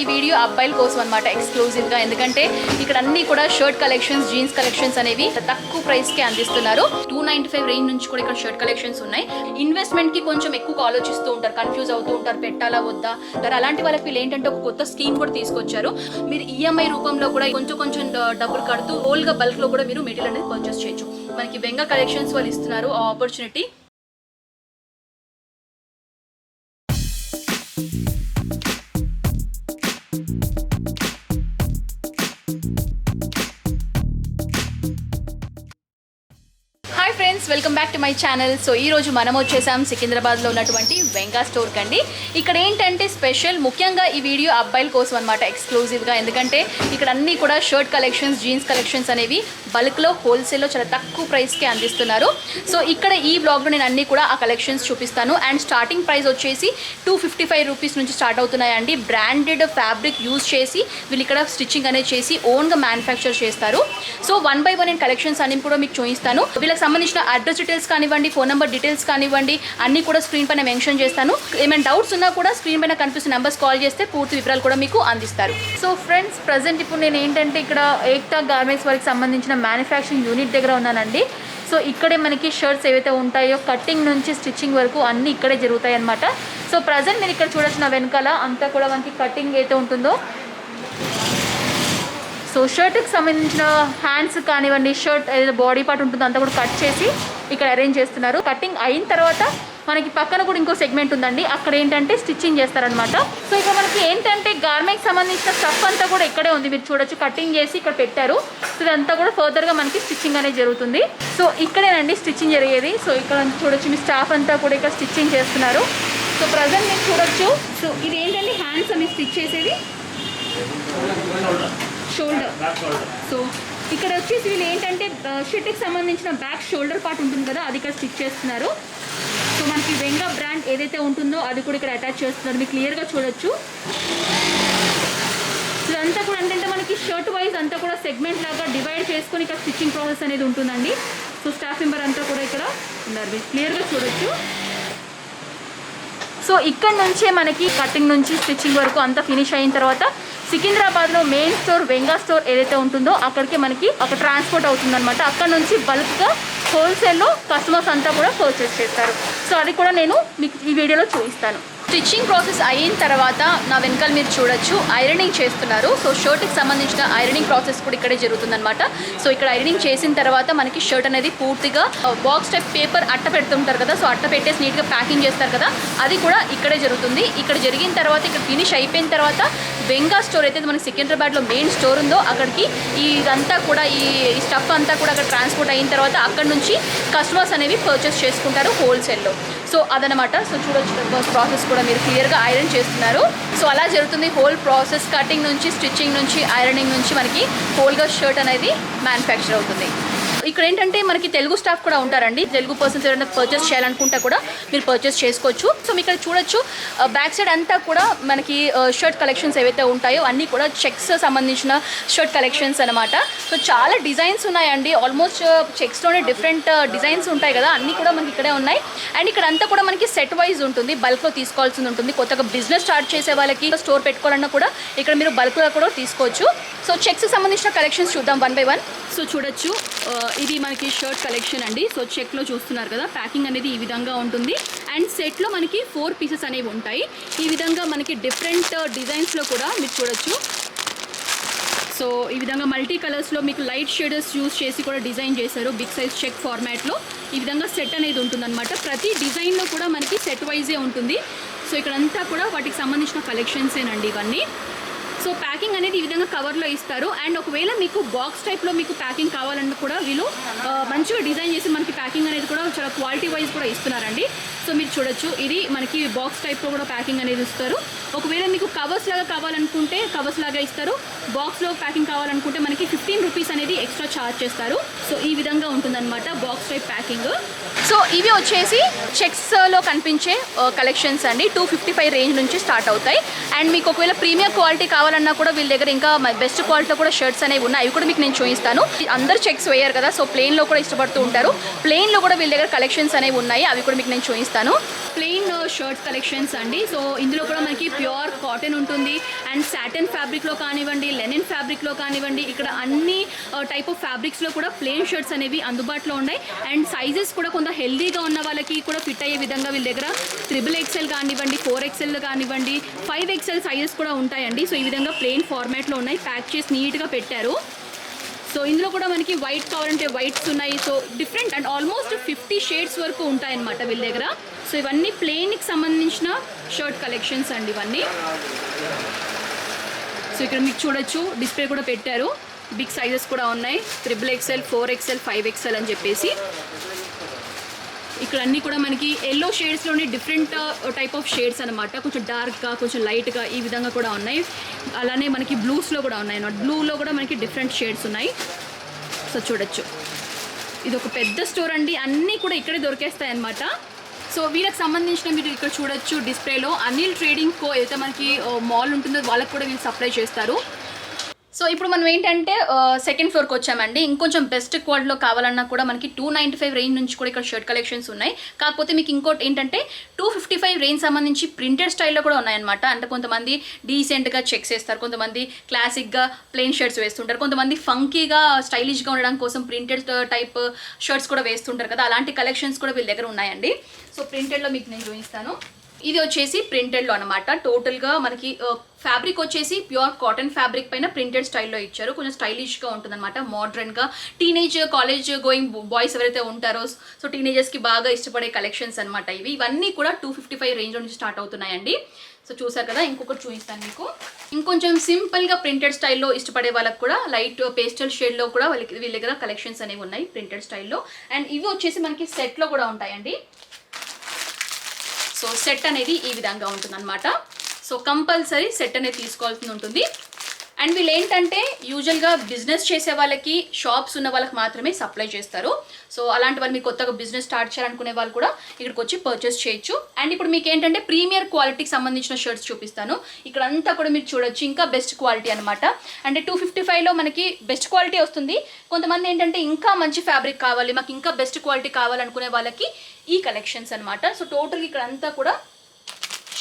ఈ వీడియో అబ్బాయిల కోసం అన్నమాట ఎక్స్క్లూజివ్ గా. ఎందుకంటే ఇక్కడ అన్ని కూడా షర్ట్ కలెక్షన్స్, జీన్స్ కలెక్షన్స్ అనేవి తక్కువ ప్రైస్ కి అందిస్తున్నారు. 295 రేంజ్ నుంచి కూడా ఇక్కడ షర్ట్ కలెక్షన్స్ ఉన్నాయి. ఇన్వెస్ట్మెంట్ కి కొంచెం ఎక్కువ ఆలోచిస్తూ ఉంటారు, కన్ఫ్యూజ్ అవుతూ ఉంటారు, పెట్టాలా వద్దా. మరి అలాంటి వాళ్ళకి వీళ్ళు ఏంటంటే ఒక కొత్త స్కీమ్ కూడా తీసుకొచ్చారు. మీరు ఈఎంఐ రూపంలో కూడా కొంచెం డబ్బులు కడుతూ హోల్ గా బల్క్ లో కూడా మీరు మెటీరియల్ అనేది పర్చేస్ చేయొచ్చు. మనకి వెంగా కలెక్షన్స్ వాళ్ళు ఇస్తున్నారు ఆ opportunity. Hi friends, welcome back to my channel. So ఈ రోజు మనం వచ్చేసాం సికింద్రాబాద్లో ఉన్నటువంటి వెంగా స్టోర్ కండి. ఇక్కడ ఏంటంటే స్పెషల్, ముఖ్యంగా ఈ వీడియో అబ్బాయిల కోసం అనమాట ఎక్స్క్లూజివ్గా. ఎందుకంటే ఇక్కడ అన్ని కూడా షర్ట్ కలెక్షన్స్, జీన్స్ కలెక్షన్స్ అనేవి బల్క్లో, హోల్సేల్లో చాలా తక్కువ ప్రైస్కే అందిస్తున్నారు. సో ఇక్కడ ఈ బ్లాగ్లో నేను అన్ని కూడా ఆ కలెక్షన్స్ చూపిస్తాను. అండ్ స్టార్టింగ్ ప్రైస్ వచ్చేసి 255 రూపీస్ నుంచి స్టార్ట్ అవుతున్నాయండి. బ్రాండెడ్ ఫ్యాబ్రిక్ యూజ్ చేసి వీళ్ళు ఇక్కడ స్టిచ్చింగ్ అనేది చేసి ఓన్గా మ్యానుఫ్యాక్చర్ చేస్తారు. సో 1 by 1 నేను కలెక్షన్స్ అన్ని కూడా మీకు చూపిస్తాను. వీళ్ళకి సంబంధించిన అడ్రస్ డీటెయిల్స్ కానివ్వండి, ఫోన్ నెంబర్ డీటెయిల్స్ కానివ్వండి, అన్ని కూడా స్క్రీన్ పైన మెన్షన్ చేస్తాను. ఏమైనా డౌట్స్ ఉన్నా కూడా స్క్రీన్ పైన కనిపిస్తున్న నెంబర్స్ కాల్ చేస్తే పూర్తి వివరాలు కూడా మీకు అందిస్తారు. సో ఫ్రెండ్స్, ప్రజెంట్ ఇప్పుడు నేను ఏంటంటే ఇక్కడ ఏక్తా గార్మెంట్స్ వారికి సంబంధించిన మ్యానుఫ్యాక్చరింగ్ యూనిట్ దగ్గర ఉన్నానండి. సో ఇక్కడే మనకి షర్ట్స్ ఏవైతే ఉంటాయో కటింగ్ నుంచి స్టిచ్చింగ్ వరకు అన్నీ ఇక్కడే జరుగుతాయి అనమాట. సో ప్రజెంట్ నేను ఇక్కడ చూడాల్సిన వెనకాల అంతా కూడా మనకి కటింగ్ అయితే ఉంటుందో, సో షర్ట్కి సంబంధించిన హ్యాండ్స్ కానివ్వండి, షర్ట్ ఏదైతే బాడీ పార్ట్ ఉంటుందో అంతా కూడా కట్ చేసి ఇక్కడ అరేంజ్ చేస్తున్నారు. కటింగ్ అయిన తర్వాత మనకి పక్కన కూడా ఇంకో సెగ్మెంట్ ఉందండి, అక్కడ ఏంటంటే స్టిచ్చింగ్ చేస్తారనమాట. సో ఇక మనకి ఏంటంటే గార్మెంట్కి సంబంధించిన స్టఫ్ అంతా కూడా ఇక్కడే ఉంది, మీరు చూడొచ్చు. కటింగ్ చేసి ఇక్కడ పెట్టారు. సో ఇదంతా కూడా ఫర్దర్గా మనకి స్టిచ్చింగ్ అనేది జరుగుతుంది. సో ఇక్కడేనండి స్టిచ్చింగ్ జరిగేది. సో ఇక్కడ చూడొచ్చు, మీ స్టాఫ్ అంతా కూడా ఇక్కడ స్టిచ్చింగ్ చేస్తున్నారు. సో ప్రజెంట్ మీరు చూడొచ్చు. సో ఇది ఏంటంటే హ్యాండ్స్ అని స్టిచ్ చేసేది, షోల్డర్. సో ఇక్కడ వచ్చేసి వీళ్ళు ఏంటంటే షర్ట్కి సంబంధించిన బ్యాక్ షోల్డర్ పార్ట్ ఉంటుంది కదా, అది ఇక్కడ స్టిచ్ చేస్తున్నారు. సో మనకి వెంగా బ్రాండ్ ఏదైతే ఉంటుందో అది కూడా ఇక్కడ అటాచ్ చేస్తున్నారు, మీరు క్లియర్గా చూడొచ్చు. సో ఇదంతా కూడా ఏంటంటే మనకి షర్ట్ వైజ్ అంతా కూడా సెగ్మెంట్ లాగా డివైడ్ చేసుకొని ఇక్కడ స్టిచ్చింగ్ ప్రాసెస్ అనేది ఉంటుందండి. సో స్టాఫ్ మెంబర్ అంతా కూడా ఇక్కడ ఉన్నారు, మీరు క్లియర్గా చూడొచ్చు. సో ఇక్కడ నుంచే మనకి కటింగ్ నుంచి స్టిచ్చింగ్ వరకు అంతా ఫినిష్ అయిన తర్వాత సికింద్రాబాద్లో మెయిన్ స్టోర్ వెంగా స్టోర్ ఏదైతే ఉంటుందో అక్కడికి మనకి ఒక ట్రాన్స్పోర్ట్ అవుతుందన్నమాట. అక్కడ నుంచి బల్క్గా హోల్సేల్లో కస్టమర్స్ అంతా కూడా పర్చేస్ చేస్తారు. సో అది కూడా నేను మీకు ఈ వీడియోలో చూపిస్తాను. స్టిచ్చింగ్ ప్రాసెస్ అయిన తర్వాత నా వెనకాల మీరు చూడొచ్చు ఐరనింగ్ చేస్తున్నారు. సో షర్ట్కి సంబంధించిన ఐరనింగ్ ప్రాసెస్ కూడా ఇక్కడే జరుగుతుందన్నమాట. సో ఇక్కడ ఐరనింగ్ చేసిన తర్వాత మనకి షర్ట్ అనేది పూర్తిగా బాక్స్ టైప్ పేపర్ అట్ట పెడుతుంటారు కదా, సో అట్ట పెట్టేసి నీట్గా ప్యాకింగ్ చేస్తారు కదా, అది కూడా ఇక్కడే జరుగుతుంది. ఇక్కడ జరిగిన తర్వాత ఇక్కడ ఫినిష్ అయిపోయిన తర్వాత వెంగా స్టోర్ అయితే మనకి సికింద్రాబాద్లో మెయిన్ స్టోర్ ఉందో అక్కడికి ఇదంతా కూడా ఈ స్టఫ్ అంతా కూడా అక్కడ ట్రాన్స్పోర్ట్ అయిన తర్వాత అక్కడ నుంచి కస్టమర్స్ అనేవి పర్చేస్ చేసుకుంటారు హోల్సేల్లో. సో అదనమాట. సో చూడొచ్చు ప్రాసెస్ కూడా మీరు క్లియర్గా ఐరన్ చేస్తున్నారు. సో అలా జరుగుతుంది హోల్ ప్రాసెస్. కటింగ్ నుంచి, స్టిచ్చింగ్ నుంచి, ఐరనింగ్ నుంచి మనకి హోల్గా షర్ట్ అనేది మ్యానుఫ్యాక్చర్ అవుతుంది. ఇక్కడ ఏంటంటే మనకి తెలుగు స్టాఫ్ కూడా ఉంటారండి. తెలుగు పర్సన్స్ ఎవరైనా పర్చేస్ చేయాలనుకుంటే కూడా మీరు పర్చేస్ చేసుకోవచ్చు. సో మీకు ఇక్కడ చూడొచ్చు బ్యాక్ సైడ్ అంతా కూడా మనకి షర్ట్ కలెక్షన్స్ ఏవైతే ఉంటాయో అన్నీ కూడా చెక్స్ సంబంధించిన షర్ట్ కలెక్షన్స్ అనమాట. సో చాలా డిజైన్స్ ఉన్నాయండి. ఆల్మోస్ట్ చెక్స్లోనే డిఫరెంట్ డిజైన్స్ ఉంటాయి కదా, అన్నీ కూడా మనకి ఇక్కడే ఉన్నాయి. అండ్ ఇక్కడ అంతా కూడా మనకి సెట్ వైజ్ ఉంటుంది, బల్క్లో తీసుకోవాల్సింది ఉంటుంది. కొత్తగా బిజినెస్ స్టార్ట్ చేసే వాళ్ళకి స్టోర్ పెట్టుకోవాలన్నా కూడా ఇక్కడ మీరు బల్క్లో కూడా తీసుకోవచ్చు. సో చెక్స్కి సంబంధించిన కలెక్షన్స్ చూద్దాం 1 by 1. సో చూడొచ్చు, ఇది మనకి షర్ట్ కలెక్షన్ అండి. సో చెక్లో చూస్తున్నారు కదా, ప్యాకింగ్ అనేది ఈ విధంగా ఉంటుంది. అండ్ సెట్లో మనకి 4 పీసెస్ అనేవి ఉంటాయి. ఈ విధంగా మనకి డిఫరెంట్ డిజైన్స్లో కూడా మీరు చూడొచ్చు. సో ఈ విధంగా మల్టీ కలర్స్లో మీకు లైట్ షేడర్స్ యూజ్ చేసి కూడా డిజైన్ చేశారు. బిగ్ సైజ్ చెక్ ఫార్మాట్లో ఈ విధంగా సెట్ అనేది ఉంటుందన్నమాట. ప్రతి డిజైన్లో కూడా మనకి సెట్ వైజే ఉంటుంది. సో ఇక్కడంతా కూడా వాటికి సంబంధించిన కలెక్షన్సేనండి ఇవన్నీ. సో ప్యాకింగ్ అనేది ఈ విధంగా కవర్లో ఇస్తారు. అండ్ ఒకవేళ మీకు బాక్స్ టైప్లో మీకు ప్యాకింగ్ కావాలన్నా కూడా వీళ్ళు మంచిగా డిజైన్ చేసి మనకి ప్యాకింగ్ అనేది కూడా చాలా క్వాలిటీ వైజ్ కూడా ఇస్తున్నారండి. సో మీరు చూడొచ్చు, ఇది మనకి బాక్స్ టైప్లో కూడా ప్యాకింగ్ అనేది ఇస్తారు. ఒకవేళ మీకు కవర్స్ లాగా కావాలనుకుంటే కవర్స్ లాగా ఇస్తారు. బాక్స్లో ప్యాకింగ్ కావాలనుకుంటే మనకి 15 రూపీస్ అనేది ఎక్స్ట్రా ఛార్జ్ చేస్తారు. సో ఈ విధంగా ఉంటుందన్నమాట బాక్స్ టైప్ ప్యాకింగ్. సో ఇవి వచ్చేసి చెక్స్లో కనిపించే కలెక్షన్స్ అండి. 255 రేంజ్ నుంచి స్టార్ట్ అవుతాయి. అండ్ మీకు ఒకవేళ ప్రీమియం క్వాలిటీ కావాలంటే కావాలన్నా కూడా వీళ్ళ దగ్గర ఇంకా బెస్ట్ క్వాలిటీలో కూడా షర్ట్స్ అనేవి ఉన్నాయి. అవి కూడా మీకు నేను చూపిస్తాను. అందరు చెక్స్ వేయరు కదా, సో ప్లెయిన్లో కూడా ఇష్టపడుతూ ఉంటారు. ప్లెయిన్లో కూడా వీళ్ళ దగ్గర కలెక్షన్స్ అనేవి ఉన్నాయి, అవి కూడా మీకు నేను చూపిస్తాను. ప్లెయిన్ షర్ట్ కలెక్షన్స్ అండి. సో ఇందులో కూడా మనకి ప్యూర్ కాటన్ ఉంటుంది అండ్ సాటిన్ ఫ్యాబ్రిక్లో కానివ్వండి, లెనిన్ ఫ్యాబ్రిక్లో కానివ్వండి, ఇక్కడ అన్ని టైప్ ఆఫ్ ఫ్యాబ్రిక్స్లో కూడా ప్లెయిన్ షర్ట్స్ అనేవి అందుబాటులో ఉన్నాయి. అండ్ సైజెస్ కూడా కొంత హెల్దీగా ఉన్న వాళ్ళకి కూడా ఫిట్ అయ్యే విధంగా వీళ్ళ దగ్గర 3XL కానివ్వండి, 4XL కానివ్వండి, 5XL సైజెస్ కూడా ఉంటాయండి. సో ఈ విధంగా ప్లెయిన్ ఫార్మాట్లో ఉన్నాయి, ప్యాక్ చేసి నీట్గా పెట్టారు. సో ఇందులో కూడా మనకి వైట్ కావాలంటే వైట్స్ ఉన్నాయి. So different and almost 50 shades వరకు ఉంటాయన్నమాట వీళ్ళ దగ్గర. సో ఇవన్నీ ప్లెయిన్కి సంబంధించిన షర్ట్ కలెక్షన్స్ అండి ఇవన్నీ. సో ఇక్కడ మీకు చూడొచ్చు డిస్ప్లే కూడా పెట్టారు, బిగ్ సైజెస్ కూడా ఉన్నాయి, 3XL, 4XL, 5XL అని చెప్పేసి. ఇక్కడ అన్నీ కూడా మనకి ఎల్లో షేడ్స్లోనే డిఫరెంట్ టైప్ ఆఫ్ షేడ్స్ అనమాట, కొంచెం డార్క్గా, కొంచెం లైట్గా ఈ విధంగా కూడా ఉన్నాయి. అలానే మనకి బ్లూస్లో కూడా ఉన్నాయి అన్నమాట, బ్లూలో కూడా మనకి డిఫరెంట్ షేడ్స్ ఉన్నాయి. సో చూడొచ్చు, ఇది ఒక పెద్ద స్టోర్ అండి, అన్నీ కూడా ఇక్కడే దొరికేస్తాయి అన్నమాట. సో వీళ్ళకి సంబంధించిన మీరు ఇక్కడ చూడొచ్చు డిస్ప్లేలో అనిల్ ట్రేడింగ్ కో ఏదైతే మనకి మాల్ ఉంటుందో వాళ్ళకి కూడా వీళ్ళు సప్లై చేస్తారు. సో ఇప్పుడు మనం ఏంటంటే సెకండ్ ఫ్లోర్కి వచ్చామండి. ఇంకొంచెం బెస్ట్ క్వాలిటీలో కావాలన్నా కూడా మనకి 295 రేంజ్ నుంచి కూడా ఇక్కడ షర్ట్ కలెక్షన్స్ ఉన్నాయి. కాకపోతే మీకు ఇంకోటి ఏంటంటే 255 రేంజ్ సంబంధించి ప్రింటెడ్ స్టైల్లో కూడా ఉన్నాయన్నమాట. అంటే కొంతమంది డీసెంట్గా చెక్స్ వేస్తారు, కొంతమంది క్లాసిక్గా ప్లెయిన్ షర్ట్స్ వేస్తుంటారు, కొంతమంది ఫంకీగా స్టైలిష్గా ఉండడం కోసం ప్రింటెడ్ టైప్ షర్ట్స్ కూడా వేస్తుంటారు కదా, అలాంటి కలెక్షన్స్ కూడా వీళ్ళ దగ్గర ఉన్నాయండి. సో ప్రింటెడ్లో మీకు నేను చూపిస్తాను. ఇది వచ్చేసి ప్రింటెడ్లో అనమాట. టోటల్గా మనకి ఫ్యాబ్రిక్ వచ్చేసి ప్యూర్ కాటన్ ఫ్యాబ్రిక్ పైన ప్రింటెడ్ స్టైల్లో ఇచ్చారు. కొంచెం స్టైలిష్గా ఉంటుంది అనమాట, మోడ్రన్గా. టీనేజ్ కాలేజ్ గోయింగ్ బాయ్స్ ఎవరైతే ఉంటారో, సో టీనేజర్స్కి బాగా ఇష్టపడే కలెక్షన్స్ అనమాట ఇవి. ఇవన్నీ కూడా 255 రేంజ్ నుంచి స్టార్ట్ అవుతున్నాయండి. సో చూసారు కదా, ఇంకొకటి చూపిస్తాను మీకు. ఇంకొంచెం సింపుల్గా ప్రింటెడ్ స్టైల్లో ఇష్టపడే వాళ్ళకి కూడా లైట్ పేస్టల్ షేడ్లో కూడా వీళ్ళ దగ్గర కలెక్షన్స్ అనేవి ఉన్నాయి ప్రింటెడ్ స్టైల్లో. అండ్ ఇవి వచ్చేసి మనకి సెట్లో కూడా ఉంటాయండి. సో సెట్ అనేది ఈ విధంగా ఉంటుందన్నమాట. సో కంపల్సరీ సెట్ అనేది తీసుకోవాల్సి ఉంటుంది. అండ్ వీళ్ళు ఏంటంటే యూజువల్గా బిజినెస్ చేసే వాళ్ళకి, షాప్స్ ఉన్న వాళ్ళకి మాత్రమే సప్లై చేస్తారు. సో అలాంటి వాళ్ళు మీరు కొత్తగా బిజినెస్ స్టార్ట్ చేయాలనుకునే వాళ్ళు కూడా ఇక్కడికి వచ్చి పర్చేస్ చేయొచ్చు. అండ్ ఇప్పుడు మీకు ఏంటంటే ప్రీమియర్ క్వాలిటీకి సంబంధించిన షర్ట్స్ చూపిస్తాను. ఇక్కడ అంతా కూడా మీరు చూడొచ్చు, ఇంకా బెస్ట్ క్వాలిటీ అనమాట. అంటే 255లో మనకి బెస్ట్ క్వాలిటీ వస్తుంది. కొంతమంది ఏంటంటే ఇంకా మంచి ఫ్యాబ్రిక్ కావాలి, మాకు ఇంకా బెస్ట్ క్వాలిటీ కావాలనుకునే వాళ్ళకి ఈ కలెక్షన్స్ అనమాట. సో టోటల్గా ఇక్కడ అంతా కూడా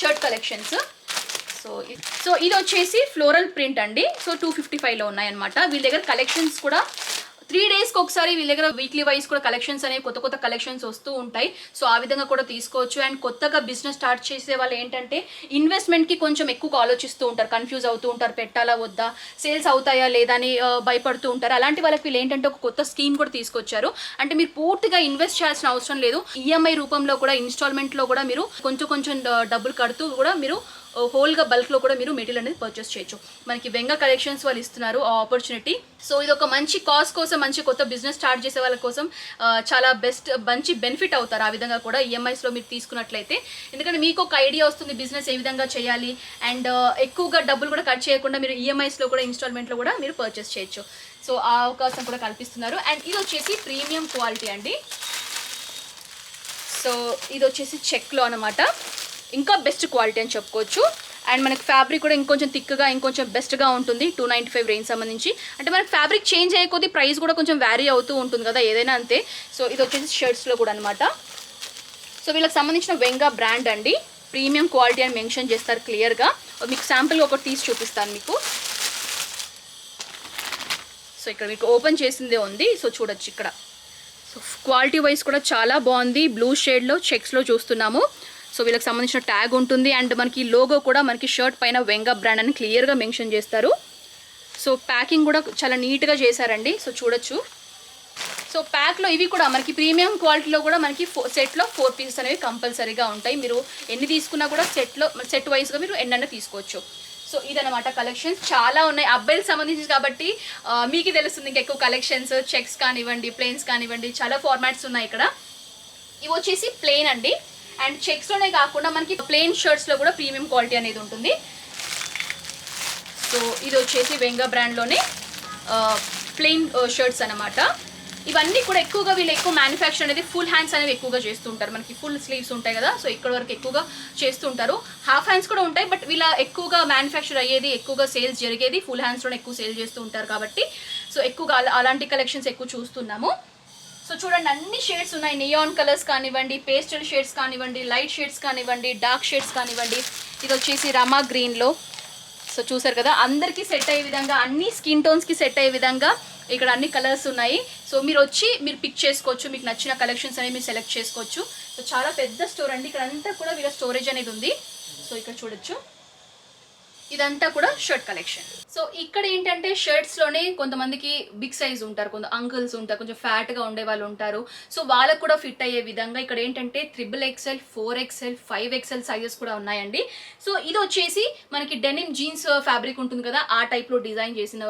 షర్ట్ కలెక్షన్స్. సో ఇది వచ్చేసి ఫ్లోరల్ ప్రింట్ అండి. సో 255లో ఉన్నాయన్నమాట. వీళ్ళ దగ్గర కలెక్షన్స్ కూడా 3 డేస్కి ఒకసారి వీళ్ళ దగ్గర వీక్లీ వైజ్ కూడా కలెక్షన్స్ అనేవి కొత్త కలెక్షన్స్ వస్తూ ఉంటాయి. సో ఆ విధంగా కూడా తీసుకోవచ్చు. అండ్ కొత్తగా బిజినెస్ స్టార్ట్ చేసే వాళ్ళు ఏంటంటే ఇన్వెస్ట్మెంట్కి కొంచెం ఎక్కువగా ఆలోచిస్తూ ఉంటారు, కన్ఫ్యూజ్ అవుతూ ఉంటారు, పెట్టాలా వద్దా, సేల్స్ అవుతాయా లేదా అని భయపడుతూ ఉంటారు. అలాంటి వాళ్ళకి వీళ్ళు ఏంటంటే ఒక కొత్త స్కీమ్ కూడా తీసుకొచ్చారు. అంటే మీరు పూర్తిగా ఇన్వెస్ట్ చేయాల్సిన అవసరం లేదు, ఈఎంఐ రూపంలో కూడా, ఇన్స్టాల్మెంట్లో కూడా మీరు కొంచెం డబ్బులు కడుతూ కూడా మీరు హోల్గా బల్క్లో కూడా మీరు మెటీరియల్ అనేది పర్చేస్ చేయొచ్చు. మనకి వెంగా కలెక్షన్స్ వాళ్ళు ఇస్తున్నారు ఆ ఆపర్చునిటీ. సో ఇది ఒక మంచి కాజ్ కోసం, మంచి కొత్త బిజినెస్ స్టార్ట్ చేసే వాళ్ళ కోసం చాలా మంచి బెనిఫిట్ అవుతారు ఆ విధంగా కూడా ఈఎంఐస్లో మీరు తీసుకున్నట్లయితే. ఎందుకంటే మీకు ఒక ఐడియా వస్తుంది బిజినెస్ ఏ విధంగా చేయాలి. అండ్ ఎక్కువగా డబ్బులు కూడా కట్ చేయకుండా మీరు ఈఎంఐస్లో కూడా, ఇన్స్టాల్మెంట్లో కూడా మీరు పర్చేస్ చేయొచ్చు. సో ఆ అవకాశం కూడా కల్పిస్తున్నారు. అండ్ ఇది వచ్చేసి ప్రీమియం క్వాలిటీ అండి. సో ఇది వచ్చేసి చెక్లో అనమాట, ఇంకా బెస్ట్ క్వాలిటీ అని చెప్పుకోవచ్చు. అండ్ మనకి ఫ్యాబ్రిక్ కూడా ఇంకొంచెం థిక్గా, ఇంకొంచెం బెస్ట్గా ఉంటుంది 295 రేంజ్ సంబంధించి. అంటే మనకి ఫ్యాబ్రిక్ చేంజ్ అయ్యే కొద్దీ ప్రైస్ కూడా కొంచెం వ్యారీ అవుతూ ఉంటుంది కదా, ఏదైనా అంతే. సో ఇది వచ్చేసి షర్ట్స్లో కూడా అనమాట. సో వీళ్ళకి సంబంధించిన వెంగా బ్రాండ్ అండి, ప్రీమియం క్వాలిటీ అని మెన్షన్ చేస్తారు క్లియర్గా. మీకు శాంపుల్గా ఒకటి తీసి చూపిస్తాను మీకు. సో ఇక్కడ మీకు ఓపెన్ చేసిందే ఉంది, సో చూడొచ్చు ఇక్కడ. సో క్వాలిటీ వైజ్ కూడా చాలా బాగుంది. బ్లూ షేడ్లో చెక్స్లో చూస్తున్నాము. సో వీళ్ళకి సంబంధించిన ట్యాగ్ ఉంటుంది. అండ్ మనకి లోగో కూడా మనకి షర్ట్ పైన వెంగా బ్రాండ్ అని క్లియర్గా మెన్షన్ చేస్తారు. సో ప్యాకింగ్ కూడా చాలా నీట్గా చేశారండి. సో చూడొచ్చు. సో ప్యాక్లో ఇవి కూడా మనకి ప్రీమియం క్వాలిటీలో కూడా మనకి సెట్లో 4 పీసెస్ అనేవి కంపల్సరీగా ఉంటాయి. మీరు ఎన్ని తీసుకున్నా కూడా సెట్ వైజ్గా మీరు ఎన్నైనా తీసుకోవచ్చు. సో ఇదనమాట కలెక్షన్స్ చాలా ఉన్నాయి, అబ్బాయిలకు సంబంధించి కాబట్టి మీకు తెలుస్తుంది ఇంకా ఎక్కువ కలెక్షన్స్. చెక్స్ కానివ్వండి, ప్లెయిన్స్ కానివ్వండి, చాలా ఫార్మాట్స్ ఉన్నాయి ఇక్కడ. ఇవి వచ్చేసి ప్లెయిన్ అండి. అండ్ చెక్స్లోనే కాకుండా మనకి ప్లెయిన్ షర్ట్స్లో కూడా ప్రీమియం క్వాలిటీ అనేది ఉంటుంది. సో ఇది వచ్చేసి వెంగా బ్రాండ్లోనే ప్లెయిన్ షర్ట్స్ అనమాట. ఇవన్నీ కూడా ఎక్కువగా వీళ్ళు ఎక్కువ మ్యానుఫ్యాక్చర్ అనేది ఫుల్ హ్యాండ్స్ అనేవి ఎక్కువగా చేస్తుంటారు. మనకి ఫుల్ స్లీవ్స్ ఉంటాయి కదా, సో ఇక్కడ వరకు ఎక్కువగా చేస్తుంటారు. హాఫ్ హ్యాండ్స్ కూడా ఉంటాయి, బట్ వీళ్ళ ఎక్కువగా మ్యానుఫ్యాక్చర్ అయ్యేది, ఎక్కువగా సేల్స్ జరిగేది ఫుల్ హ్యాండ్స్లోనే ఎక్కువ సేల్ చేస్తూ ఉంటారు కాబట్టి సో ఎక్కువగా అలాంటి కలెక్షన్స్ ఎక్కువ చూస్తున్నాము. సో చూడండి అన్ని షేడ్స్ ఉన్నాయి. నియాన్ కలర్స్ కానివ్వండి, పేస్టల్ షేడ్స్ కానివ్వండి, లైట్ షేడ్స్ కానివ్వండి, డార్క్ షేడ్స్ కానివ్వండి. ఇది వచ్చేసి రమా గ్రీన్లో. సో చూసారు కదా, అందరికీ సెట్ అయ్యే విధంగా, అన్ని స్కిన్ టోన్స్కి సెట్ అయ్యే విధంగా ఇక్కడ అన్ని కలర్స్ ఉన్నాయి. సో మీరు వచ్చి మీరు పిక్ చేసుకోవచ్చు, మీకు నచ్చిన కలెక్షన్స్ అనేవి మీరు సెలెక్ట్ చేసుకోవచ్చు. సో చాలా పెద్ద స్టోర్ అండి, ఇక్కడ అంతా కూడా వీళ్ళ స్టోరేజ్ అనేది ఉంది. సో ఇక్కడ చూడొచ్చు, ఇదంతా కూడా షర్ట్ కలెక్షన్. సో ఇక్కడ ఏంటంటే షర్ట్స్లోనే కొంతమందికి బిగ్ సైజ్ ఉంటారు, కొంత అంకుల్స్ ఉంటారు, కొంచెం ఫ్యాట్గా ఉండే వాళ్ళు ఉంటారు. సో వాళ్ళకు కూడా ఫిట్ అయ్యే విధంగా ఇక్కడ ఏంటంటే 3XL, 4XL, 5XL సైజెస్ కూడా ఉన్నాయండి. సో ఇది వచ్చేసి మనకి డెనిమ్ జీన్స్ ఫ్యాబ్రిక్ ఉంటుంది కదా, ఆ టైప్లో డిజైన్ చేసిన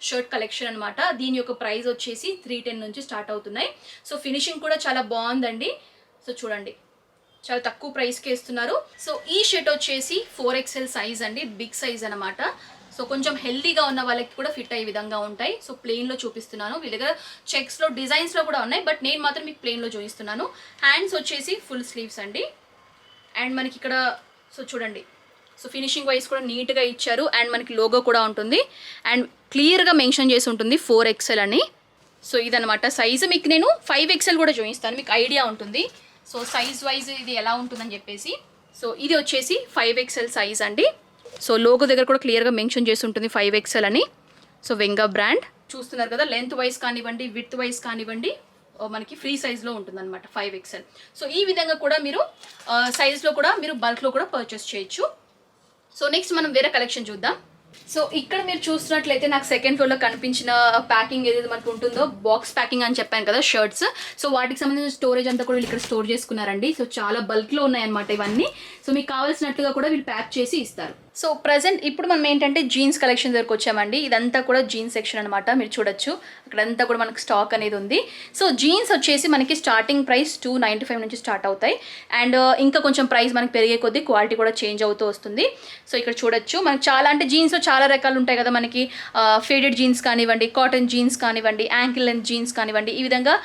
షర్ట్ కలెక్షన్ అనమాట. దీని యొక్క ప్రైస్ వచ్చేసి 310 నుంచి స్టార్ట్ అవుతున్నాయి. సో ఫినిషింగ్ కూడా చాలా బాగుందండి. సో చూడండి, చాలా తక్కువ ప్రైస్కి ఇస్తున్నారు. సో ఈ షర్ట్ వచ్చేసి 4XL సైజ్ అండి, బిగ్ సైజ్ అనమాట. సో కొంచెం హెల్దీగా ఉన్న వాళ్ళకి కూడా ఫిట్ అయ్యే విధంగా ఉంటాయి. సో ప్లెయిన్లో చూపిస్తున్నాను, వీళ్ళ దగ్గర చెక్స్లో డిజైన్స్లో కూడా ఉన్నాయి, బట్ నేను మాత్రం మీకు ప్లెయిన్లో చూపిస్తున్నాను. హ్యాండ్స్ వచ్చేసి ఫుల్ స్లీవ్స్ అండి. అండ్ మనకి ఇక్కడ సో చూడండి, సో ఫినిషింగ్ వైజ్ కూడా నీట్గా ఇచ్చారు. అండ్ మనకి లోగో కూడా ఉంటుంది అండ్ క్లియర్గా మెన్షన్ చేసి ఉంటుంది 4XL అని. సో ఇదనమాట సైజు. మీకు నేను 5XL కూడా చూపిస్తాను, మీకు ఐడియా ఉంటుంది సో సైజ్ వైజ్ ఇది ఎలా ఉంటుందని చెప్పేసి. సో ఇది వచ్చేసి 5XL సైజ్ అండి. సో లోగో దగ్గర కూడా క్లియర్గా మెన్షన్ చేసి ఉంటుంది 5XL అని. సో వెంగా బ్రాండ్ చూస్తున్నారు కదా, లెంత్ వైజ్ కానివ్వండి, విడ్త్ వైజ్ కానివ్వండి మనకి ఫ్రీ సైజ్లో ఉంటుందన్నమాట 5XL. సో ఈ విధంగా కూడా మీరు సైజ్లో కూడా మీరు బల్క్లో కూడా పర్చేస్ చేయొచ్చు. సో నెక్స్ట్ మనం వేరే కలెక్షన్ చూద్దాం. సో ఇక్కడ మీరు చూస్తున్నట్లయితే నాకు సెకండ్ ఫ్లోర్లో కనిపించిన ప్యాకింగ్ ఏదైతే మనకు ఉంటుందో బాక్స్ ప్యాకింగ్ అని చెప్పాను కదా షర్ట్స్. సో వాటికి సంబంధించిన స్టోరేజ్ అంతా కూడా వీళ్ళు ఇక్కడ స్టోర్ చేసుకున్నారండి. సో చాలా బల్క్లో ఉన్నాయన్నమాట ఇవన్నీ. సో మీకు కావాల్సినట్టుగా కూడా వీళ్ళు ప్యాక్ చేసి ఇస్తారు. సో ప్రజెంట్ ఇప్పుడు మనం ఏంటంటే జీన్స్ కలెక్షన్ దగ్గరకు వచ్చామండి. ఇదంతా కూడా జీన్స్ సెక్షన్ అనమాట, మీరు చూడొచ్చు అక్కడంతా కూడా మనకు స్టాక్ అనేది ఉంది. సో జీన్స్ వచ్చేసి మనకి స్టార్టింగ్ ప్రైస్ 295 నుంచి స్టార్ట్ అవుతాయి. అండ్ ఇంకా కొంచెం ప్రైస్ మనకి పెరిగే కొద్దీ క్వాలిటీ కూడా చేంజ్ అవుతూ వస్తుంది. సో ఇక్కడ చూడొచ్చు మనకి చాలా, అంటే జీన్స్లో చాలా రకాలు ఉంటాయి కదా మనకి, ఫేడెడ్ జీన్స్ కానివ్వండి, కాటన్ జీన్స్ కానివ్వండి, యాంకిల్ లెంత్ జీన్స్ కానివ్వండి, ఈ విధంగా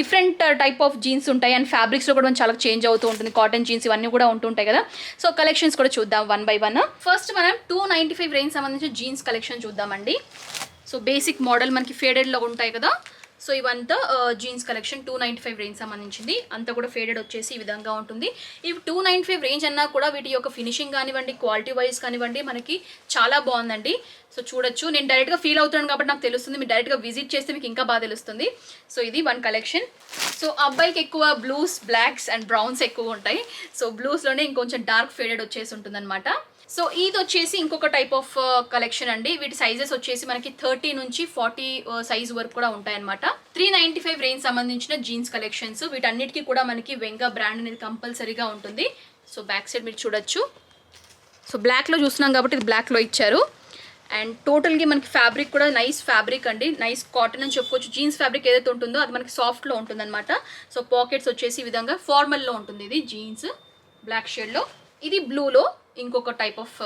డిఫరెంట్ టైప్ ఆఫ్ జీన్స్ ఉంటాయి. అండ్ ఫ్యాబ్రిక్స్లో కూడా చాలా చేంజ్ అవుతూ ఉంటుంది, కాటన్ జీన్స్ ఇవన్నీ కూడా ఉంటుంటాయి కదా. సో కలెక్షన్స్ కూడా చూద్దాం వన్ బై వన్. ఫస్ట్ మనం 295 రేంజ్ సంబంధించిన జీన్స్ కలెక్షన్ చూద్దామండి. సో బేసిక్ మోడల్ మనకి ఫేడెడ్లో ఉంటాయి కదా, సో ఇవంతా జీన్స్ కలెక్షన్ 295 రేంజ్ సంబంధించింది. అంతా కూడా ఫేడెడ్ వచ్చేసి ఈ విధంగా ఉంటుంది. ఇవి 295 రేంజ్ అన్నా కూడా వీటి యొక్క ఫినిషింగ్ కానివ్వండి, క్వాలిటీ వైజ్ కానివ్వండి మనకి చాలా బాగుందండి. సో చూడొచ్చు, నేను డైరెక్ట్గా ఫీల్ అవుతున్నాను కాబట్టి నాకు తెలుస్తుంది, మీరు డైరెక్ట్గా విజిట్ చేస్తే మీకు ఇంకా బాగా తెలుస్తుంది. సో ఇది వన్ కలెక్షన్. సో అబ్బాయికి ఎక్కువ బ్లూస్, బ్లాక్స్ అండ్ బ్రౌన్స్ ఎక్కువ ఉంటాయి. సో బ్లూస్లోనే ఇంకొంచెం డార్క్ ఫేడెడ్ వచ్చేసి ఉంటుంది అనమాట. సో ఇది వచ్చేసి ఇంకొక టైప్ ఆఫ్ కలెక్షన్ అండి. వీటి సైజెస్ వచ్చేసి మనకి 30 నుంచి 40 సైజ్ వరకు కూడా ఉంటాయన్నమాట. 395 రేంజ్ సంబంధించిన జీన్స్ కలెక్షన్స్. వీటన్నిటికీ కూడా మనకి వెంగా బ్రాండ్ అనేది కంపల్సరీగా ఉంటుంది. సో బ్యాక్ సైడ్ మీరు చూడొచ్చు. సో బ్లాక్లో చూస్తున్నాం కాబట్టి ఇది బ్లాక్లో ఇచ్చారు. అండ్ టోటల్గా మనకి ఫ్యాబ్రిక్ కూడా నైస్ ఫ్యాబ్రిక్ అండి, నైస్ కాటన్ అని చెప్పుకోవచ్చు. జీన్స్ ఫ్యాబ్రిక్ ఏదైతే ఉంటుందో అది మనకి సాఫ్ట్లో ఉంటుందన్నమాట. సో పాకెట్స్ వచ్చేసి ఈ విధంగా ఫార్మల్లో ఉంటుంది. ఇది జీన్స్ బ్లాక్ షేడ్లో, ఇది బ్లూలో ఇంకొక టైప్ ఆఫ్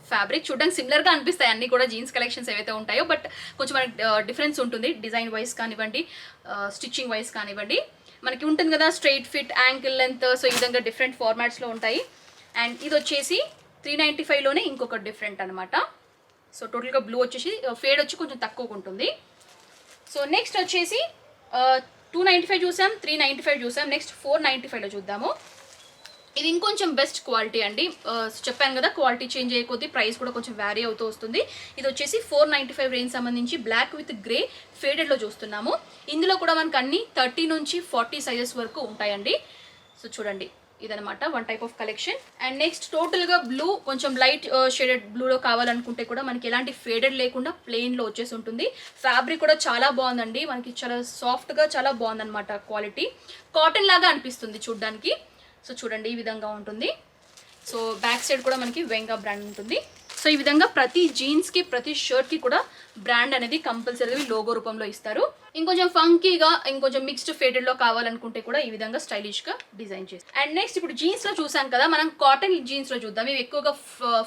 ఫ్యాబ్రిక్. చూడడానికి సిమిలర్గా అనిపిస్తాయి అన్నీ కూడా జీన్స్ కలెక్షన్స్ ఏవైతే ఉంటాయో, బట్ కొంచెం మనకి డిఫరెన్స్ ఉంటుంది డిజైన్ వైజ్ కానివ్వండి, స్టిచ్చింగ్ వైజ్ కానివ్వండి. మనకి ఉంటుంది కదా straight fit, ankle length, so ఈ విధంగా డిఫరెంట్ ఫార్మాట్స్లో ఉంటాయి. అండ్ ఇది వచ్చేసి 395లోనే ఇంకొక డిఫరెంట్ అనమాట. సో టోటల్గా బ్లూ వచ్చేసి ఫేడ్ వచ్చి కొంచెం తక్కువగా ఉంటుంది. సో నెక్స్ట్ వచ్చేసి 295 చూసాం, 395 చూసాం, నెక్స్ట్ 495లో చూద్దాము. ఇది ఇంకొంచెం బెస్ట్ క్వాలిటీ అండి. చెప్పాను కదా క్వాలిటీ చేంజ్ అయ్యే కొద్దీ ప్రైస్ కూడా కొంచెం వ్యారీ అవుతూ వస్తుంది. ఇది వచ్చేసి 495 రేంజ్ సంబంధించి బ్లాక్ విత్ గ్రే ఫేడెడ్లో చూస్తున్నాము. ఇందులో కూడా మనకు అన్ని 30 నుంచి 40 సైజెస్ వరకు ఉంటాయండి. సో చూడండి ఇదనమాట one type of collection. And next టోటల్గా బ్లూ, కొంచెం లైట్ షేడెడ్ బ్లూలో కావాలనుకుంటే కూడా మనకి ఎలాంటి ఫేడెడ్ లేకుండా ప్లెయిన్లో వచ్చేసి ఉంటుంది. ఫ్యాబ్రిక్ కూడా చాలా బాగుందండి, మనకి చాలా సాఫ్ట్గా చాలా బాగుందన్నమాట. క్వాలిటీ కాటన్ లాగా అనిపిస్తుంది చూడ్డానికి. సో చూడండి ఈ విధంగా ఉంటుంది. సో బ్యాక్ సైడ్ కూడా మనకి వెంగా బ్రాండ్ ఉంటుంది. సో ఈ విధంగా ప్రతి జీన్స్కి, ప్రతి షర్ట్కి కూడా బ్రాండ్ అనేది కంపల్సరీగా లోగో రూపంలో ఇస్తారు. ఇంకొంచెం ఫంకీగా, ఇంకొంచెం మిక్స్డ్ ఫేడెడ్లో కావాలనుకుంటే కూడా ఈ విధంగా స్టైలిష్గా డిజైన్ చేస్తారు. అండ్ నెక్స్ట్ ఇప్పుడు జీన్స్లో చూసాం కదా, మనం కాటన్ జీన్స్లో చూద్దాం. ఇవి ఎక్కువగా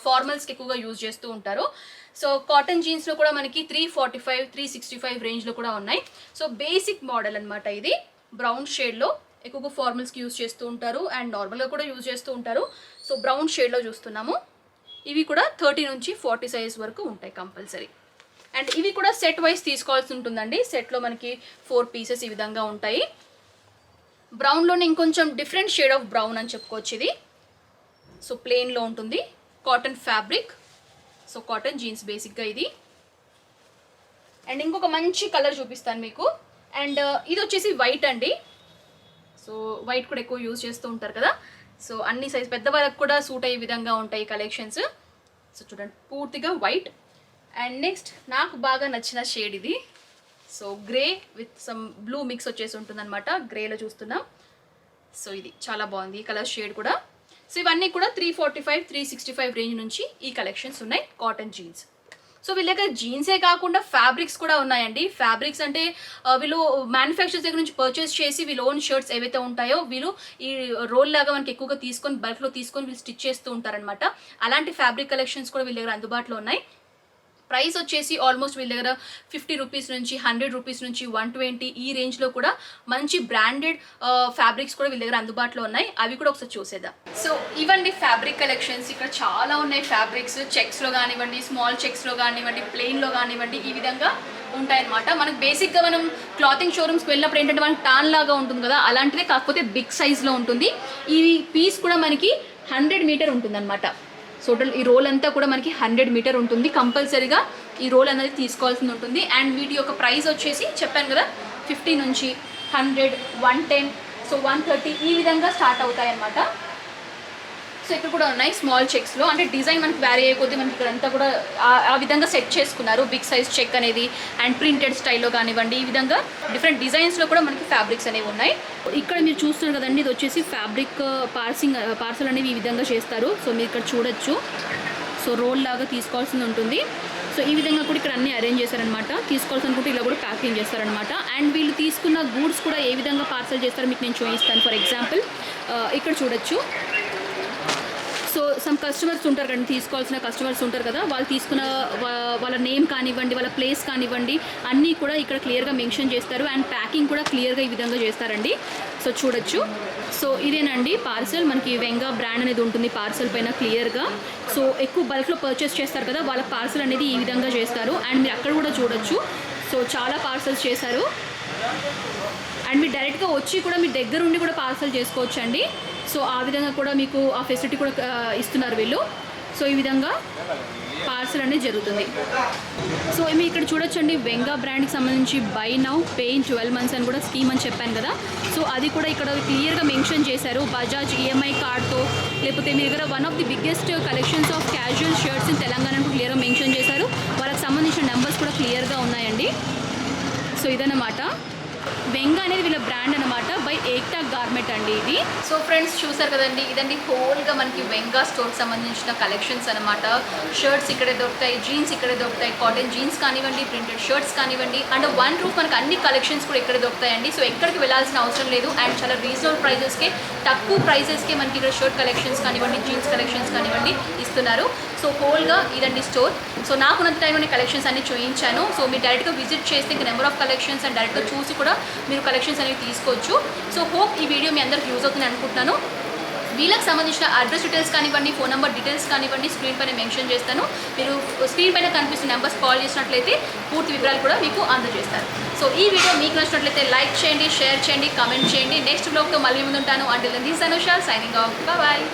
ఫార్మల్స్కి ఎక్కువగా యూజ్ చేస్తూ ఉంటారు. సో కాటన్ జీన్స్లో కూడా మనకి 345 365 రేంజ్లో కూడా ఉన్నాయి. సో బేసిక్ మోడల్ అనమాట ఇది. బ్రౌన్ షేడ్లో ఎక్కువగా ఫార్మల్స్కి యూజ్ చేస్తూ ఉంటారు అండ్ నార్మల్గా కూడా యూజ్ చేస్తూ ఉంటారు. సో బ్రౌన్ షేడ్లో చూస్తున్నాము. ఇవి కూడా 30 నుంచి 40 సైజ్ వరకు ఉంటాయి కంపల్సరీ. అండ్ ఇవి కూడా సెట్ వైజ్ తీసుకోవాల్సి ఉంటుందండి. సెట్లో మనకి 4 పీసెస్ ఈ విధంగా ఉంటాయి. బ్రౌన్లోనే ఇంకొంచెం డిఫరెంట్ షేడ్ ఆఫ్ బ్రౌన్ అని చెప్పుకోవచ్చు ఇది. సో ప్లెయిన్లో ఉంటుంది, cotton fabric. So cotton jeans బేసిక్గా ఇది. అండ్ ఇంకొక మంచి కలర్ చూపిస్తాను మీకు. అండ్ ఇది వచ్చేసి వైట్ అండి. సో వైట్ కూడా ఎక్కువ యూజ్ చేస్తూ ఉంటారు కదా. సో అన్ని సైజ్ పెద్దవాళ్ళకి కూడా సూట్ అయ్యే విధంగా ఉంటాయి కలెక్షన్స్. సో చూడండి పూర్తిగా వైట్. అండ్ నెక్స్ట్ నాకు బాగా నచ్చిన షేడ్ ఇది. So grey with some blue mix వచ్చేసి ఉంటుందన్నమాట. గ్రేలో చూస్తున్నాం. సో ఇది చాలా బాగుంది ఈ కలర్ షేడ్ కూడా. సో ఇవన్నీ కూడా 345 365 రేంజ్ నుంచి ఈ కలెక్షన్స్ ఉన్నాయి కాటన్ జీన్స్. సో వీళ్ళ దగ్గర జీన్సే కాకుండా ఫ్యాబ్రిక్స్ కూడా ఉన్నాయండి. ఫ్యాబ్రిక్స్ అంటే వీళ్ళు మ్యానుఫ్యాక్చర్స్ దగ్గర నుంచి పర్చేస్ చేసి వీళ్ళు ఓన్ షర్ట్స్ ఏవైతే ఉంటాయో వీళ్ళు ఈ రోల్ లాగా మనకి ఎక్కువగా తీసుకొని బల్క్లో తీసుకొని వీళ్ళు స్టిచ్ చేస్తూ ఉంటారనమాట. అలాంటి ఫ్యాబ్రిక్ కలెక్షన్స్ కూడా వీళ్ళ దగ్గర అందుబాటులో ఉన్నాయి. ప్రైస్ వచ్చేసి ఆల్మోస్ట్ వీళ్ళ దగ్గర 50 రూపీస్ నుంచి 100 రూపీస్ నుంచి 120 ఈ రేంజ్లో కూడా మంచి బ్రాండెడ్ ఫ్యాబ్రిక్స్ కూడా వీళ్ళ దగ్గర అందుబాటులో ఉన్నాయి. అవి కూడా ఒకసారి చూసేద్దాం. సో ఇవండి ఫ్యాబ్రిక్ కలెక్షన్స్. ఇక్కడ చాలా ఉన్నాయి ఫ్యాబ్రిక్స్. చెక్స్లో కానివ్వండి, స్మాల్ చెక్స్లో కానివ్వండి, ప్లెయిన్లో కానివ్వండి, ఈ విధంగా ఉంటాయన్నమాట. మనకు బేసిక్గా మనం క్లాతింగ్ షోరూమ్స్కి వెళ్ళినప్పుడు ఏంటంటే మనకి టాన్ లాగా ఉంటుంది కదా, అలాంటిదే కాకపోతే బిగ్ సైజ్లో ఉంటుంది. ఈ పీస్ కూడా మనకి 100 మీటర్ ఉంటుందన్నమాట. సో ఈ రోల్ అంతా కూడా మనకి 100 మీటర్ ఉంటుంది. కంపల్సరీగా ఈ రోల్ అనేది తీసుకోవాల్సి ఉంటుంది. అండ్ వీటి యొక్క ప్రైస్ వచ్చేసి చెప్పాను కదా 50 నుంచి 100 110 సో 130 ఈ విధంగా స్టార్ట్ అవుతాయి అన్నమాట. సో ఇక్కడ కూడా ఉన్నాయి స్మాల్ చెక్స్లో. అంటే డిజైన్ మనకి వ్యారీ అయిపోతే మనకి ఇక్కడ అంతా కూడా ఆ విధంగా సెట్ చేసుకున్నారు. బిగ్ సైజ్ చెక్ అనేది అండ్ ప్రింటెడ్ స్టైల్లో కానివ్వండి, ఈ విధంగా డిఫరెంట్ డిజైన్స్లో కూడా మనకి ఫ్యాబ్రిక్స్ అనేవి ఉన్నాయి. ఇక్కడ మీరు చూస్తున్నారు కదండి, ఇది వచ్చేసి ఫ్యాబ్రిక్ పార్సల్ అనేవి ఈ విధంగా చేస్తారు. సో మీరు ఇక్కడ చూడొచ్చు. సో రోల్ లాగా తీసుకోవాల్సి ఉంటుంది. సో ఈ విధంగా కూడా ఇక్కడ అన్ని అరేంజ్ చేశారనమాట. తీసుకోవాల్సి అనుకుంటే ఇలా కూడా ప్యాకింగ్ చేస్తారనమాట. అండ్ వీళ్ళు తీసుకున్న గూడ్స్ కూడా ఏ విధంగా పార్సల్ చేస్తారో మీకు నేను చూపిస్తాను. ఫర్ ఎగ్జాంపుల్ ఇక్కడ చూడొచ్చు. సో సమ్ కస్టమర్స్ ఉంటారు కదా, తీసుకోవాల్సిన కస్టమర్స్ ఉంటారు కదా, వాళ్ళు తీసుకున్న వాళ్ళ నేమ్ కానివ్వండి, వాళ్ళ ప్లేస్ కానివ్వండి, అన్నీ కూడా ఇక్కడ క్లియర్గా మెన్షన్ చేస్తారు. అండ్ ప్యాకింగ్ కూడా క్లియర్గా ఈ విధంగా చేస్తారండి. సో చూడొచ్చు. సో ఇదేనండి పార్సల్. మనకి వెంగా బ్రాండ్ అనేది ఉంటుంది పార్సల్ పైన క్లియర్గా. సో ఎక్కువ బల్క్లో పర్చేస్ చేస్తారు కదా, వాళ్ళ పార్సల్ అనేది ఈ విధంగా చేస్తారు. అండ్ మీరు అక్కడ కూడా చూడొచ్చు. సో చాలా పార్సల్స్ చేశారు. అండ్ మీరు డైరెక్ట్గా వచ్చి కూడా మీ దగ్గర ఉండి కూడా పార్సల్ చేసుకోవచ్చు అండి. సో ఆ విధంగా కూడా మీకు ఆ ఫెసిలిటీ కూడా ఇస్తున్నారు వీళ్ళు. సో ఈ విధంగా పార్సల్ అనేది జరుగుతుంది. సో మేము ఇక్కడ చూడొచ్చండి, వెంగా బ్రాండ్కి సంబంధించి by now pay in 12 months అని కూడా స్కీమ్ అని చెప్పాను కదా. సో అది కూడా ఇక్కడ క్లియర్గా మెన్షన్ చేశారు. బజాజ్ ఈఎంఐ కార్డ్తో, లేకపోతే మీ దగ్గర one of the biggest collections of casual shirts in Telangana క్లియర్గా మెన్షన్ చేశారు. వాళ్ళకి సంబంధించిన నెంబర్స్ కూడా క్లియర్గా ఉన్నాయండి. సో ఇదన్నమాట వెంగా అనేది వీళ్ళ బ్రాండ్ అనమాట. బై ఏక్టా గార్మెంట్ అండి ఇది. సో ఫ్రెండ్స్ చూసారు కదండి, ఇదండి హోల్గా మనకి వెంగా స్టోర్కి సంబంధించిన కలెక్షన్స్ అనమాట. షర్ట్స్ ఇక్కడే దొరుకుతాయి, జీన్స్ ఇక్కడే దొరుకుతాయి, కాటన్ జీన్స్ కానివ్వండి, ప్రింటెడ్ షర్ట్స్ కానివ్వండి, అండ్ వన్ రూఫ్ మనకి అన్ని కలెక్షన్స్ కూడా ఇక్కడే దొరుకుతాయండి. సో ఎక్కడికి వెళ్ళాల్సిన అవసరం లేదు. అండ్ చాలా రీజనబుల్ ప్రైజెస్కే, తక్కువ ప్రైజెస్కే మనకి ఇక్కడ షర్ట్ కలెక్షన్స్ కానివ్వండి, జీన్స్ కలెక్షన్స్ కానివ్వండి ఇస్తున్నారు. సో హోల్గా ఇదండి స్టోర్. సో నాకున్నంత టైంలో కలెక్షన్స్ అన్ని చూపించాను. సో మీరు డైరెక్ట్గా విజిట్ చేస్తే ఇంకా నెంబర్ ఆఫ్ కలెక్షన్స్ అండ్ డైరెక్ట్గా చూసి కూడా మీరు కలెక్షన్స్ అనేవి తీసుకోవచ్చు. సో హోప్ ఈ వీడియో మీ అందరికి యూజ్ అవుతుందని అనుకుంటున్నాను. వీళ్ళకి సంబంధించిన అడ్రస్ డీటెయిల్స్ కానివ్వండి, ఫోన్ నెంబర్ డీటెయిల్స్ కానివ్వండి స్క్రీన్ పైన మెన్షన్ చేస్తాను. మీరు స్క్రీన్ పైన కనిపిస్తున్న నెంబర్స్ కాల్ చేసినట్లయితే పూర్తి వివరాలు కూడా మీకు అందజేస్తారు. సో ఈ వీడియో మీకు నచ్చినట్లయితే లైక్ చేయండి, షేర్ చేయండి, కామెంట్ చేయండి. నెక్స్ట్ బ్లాగ్తో మళ్ళీ ముందుంటాను. Until then this Anusha signing off. Bye.